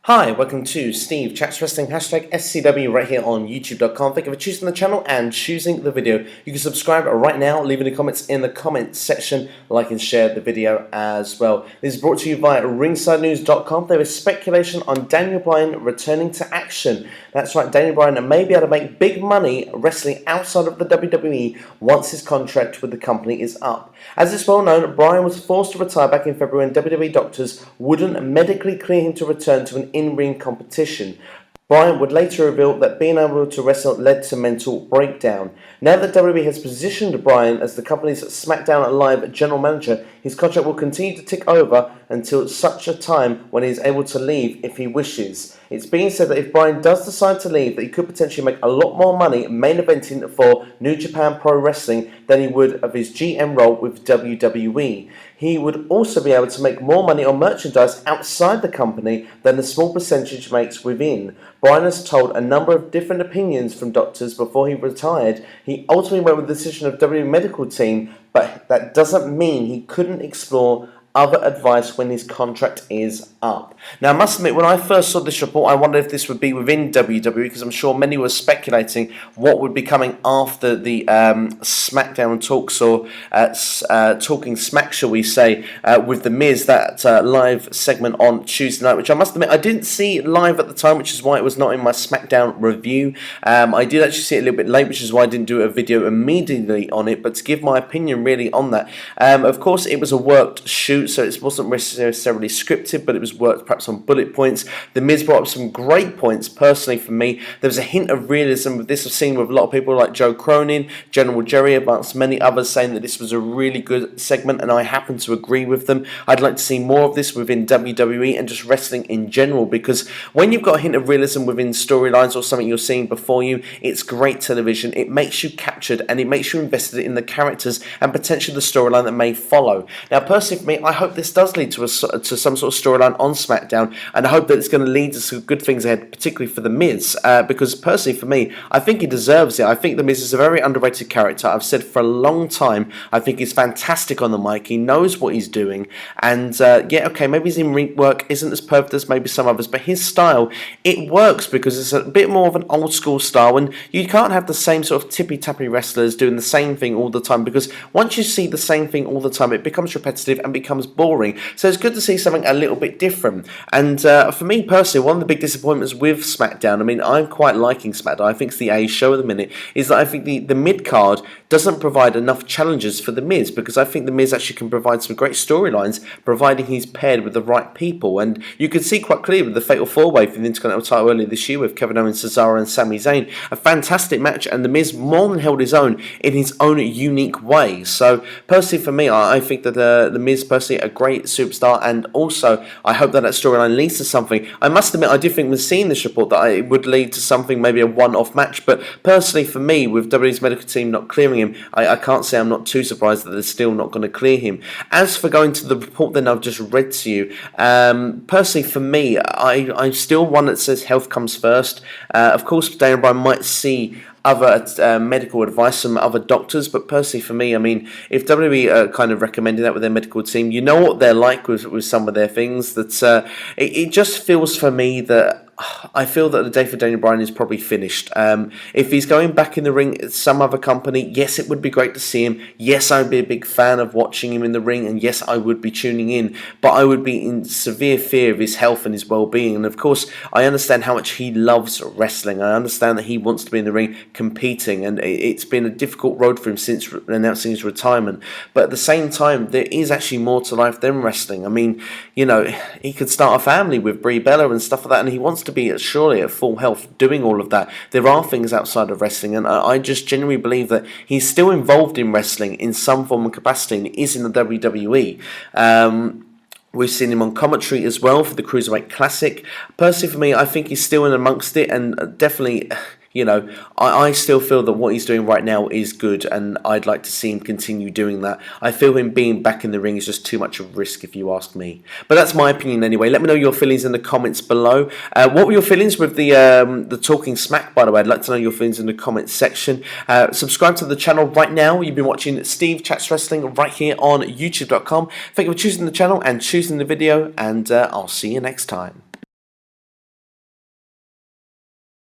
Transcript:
Hi, welcome to Steve Chats Wrestling, hashtag SCW right here on YouTube.com. Thank you for choosing the channel and choosing the video. You can subscribe right now, leave any comments in the comments section, like and share the video as well. This is brought to you by ringsidenews.com. There is speculation on Daniel Bryan returning to action. That's right, Daniel Bryan may be able to make big money wrestling outside of the WWE once his contract with the company is up. As it's well known, Bryan was forced to retire back in February when WWE doctors wouldn't medically clear him to return to an in-ring competition. Bryan would later reveal that being able to wrestle led to mental breakdown. Now that WWE has positioned Bryan as the company's SmackDown Live general manager, his contract will continue to tick over until such a time when he is able to leave if he wishes. It's being said that if Bryan does decide to leave, that he could potentially make a lot more money main eventing for New Japan Pro Wrestling than he would of his GM role with WWE. He would also be able to make more money on merchandise outside the company than the small percentage makes within. Bryan has told a number of different opinions from doctors before he retired. He ultimately went with the decision of WWE medical team, but that doesn't mean he couldn't explore other advice when his contract is up. Now, I must admit, when I first saw this report, I wondered if this would be within WWE, because I'm sure many were speculating what would be coming after the SmackDown talks, or Talking Smack, shall we say, with The Miz, that live segment on Tuesday night, which I must admit, I didn't see live at the time, which is why it was not in my SmackDown review. I did actually see it a little bit late, which is why I didn't do a video immediately on it, but to give my opinion really on that. Of course, it was a worked shoot, so it wasn't necessarily scripted, but it was worked perhaps on bullet points. The Miz brought up some great points. Personally, for me, there was a hint of realism with this. I've seen with a lot of people like Joe Cronin, General Jerry, amongst many others, saying that this was a really good segment, and I happen to agree with them. I'd like to see more of this within WWE and just wrestling in general, because when you've got a hint of realism within storylines or something you're seeing before you, it's great television. It makes you captured and it makes you invested in the characters and potentially the storyline that may follow. Now, personally for me, I hope this does lead to some sort of storyline on SmackDown, and I hope that it's going to lead to some good things ahead, particularly for The Miz, because personally for me, I think he deserves it. I think The Miz is a very underrated character. I've said for a long time, I think he's fantastic on the mic. He knows what he's doing, and yeah, okay, maybe his in-ring work isn't as perfect as maybe some others, but his style, it works because it's a bit more of an old school style, and you can't have the same sort of tippy-tappy wrestlers doing the same thing all the time, because once you see the same thing all the time, it becomes repetitive and becomes boring. So it's good to see something a little bit different. And for me personally, one of the big disappointments with SmackDown, I mean, I'm quite liking SmackDown. I think it's the A show at the minute, is that I think the mid-card doesn't provide enough challenges for The Miz, because I think The Miz actually can provide some great storylines, providing he's paired with the right people. And you can see quite clearly with the Fatal 4-Way for the Intercontinental title earlier this year with Kevin Owens, Cesaro and Sami Zayn, a fantastic match, and The Miz more than held his own in his own unique way. So personally for me, I think that The Miz personally a great superstar, and also I hope that storyline leads to something. I must admit, I did think when seeing this report that it would lead to something, maybe a one-off match, but personally for me, with WWE's medical team not clearing him, I can't say I'm not too surprised that they're still not going to clear him. As for going to the report then I've just read to you, personally for me, I'm still one that says health comes first. Of course, Daniel Bryan might see other medical advice from other doctors, but personally for me, I mean, if WWE are kind of recommending that with their medical team, you know what they're like with some of their things, that it just feels for me that I feel that the day for Daniel Bryan is probably finished. If he's going back in the ring at some other company, yes, it would be great to see him. Yes, I would be a big fan of watching him in the ring, and yes, I would be tuning in, but I would be in severe fear of his health and his well-being. And of course, I understand how much he loves wrestling. I understand that he wants to be in the ring competing, and it's been a difficult road for him since announcing his retirement. But at the same time, there is actually more to life than wrestling. I mean, you know, he could start a family with Brie Bella and stuff like that, and he wants to be surely at full health doing all of that. There are things outside of wrestling, and I just genuinely believe that he's still involved in wrestling in some form of capacity, and he is in the WWE. We've seen him on commentary as well for the Cruiserweight Classic. Personally for me, I think he's still in amongst it, and definitely, you know, I still feel that what he's doing right now is good, and I'd like to see him continue doing that. I feel him being back in the ring is just too much of a risk, if you ask me. But that's my opinion anyway. Let me know your feelings in the comments below. What were your feelings with the Talking Smack, by the way? I'd like to know your feelings in the comments section. Subscribe to the channel right now. You've been watching Steve Chats Wrestling right here on YouTube.com. Thank you for choosing the channel and choosing the video, and I'll see you next time.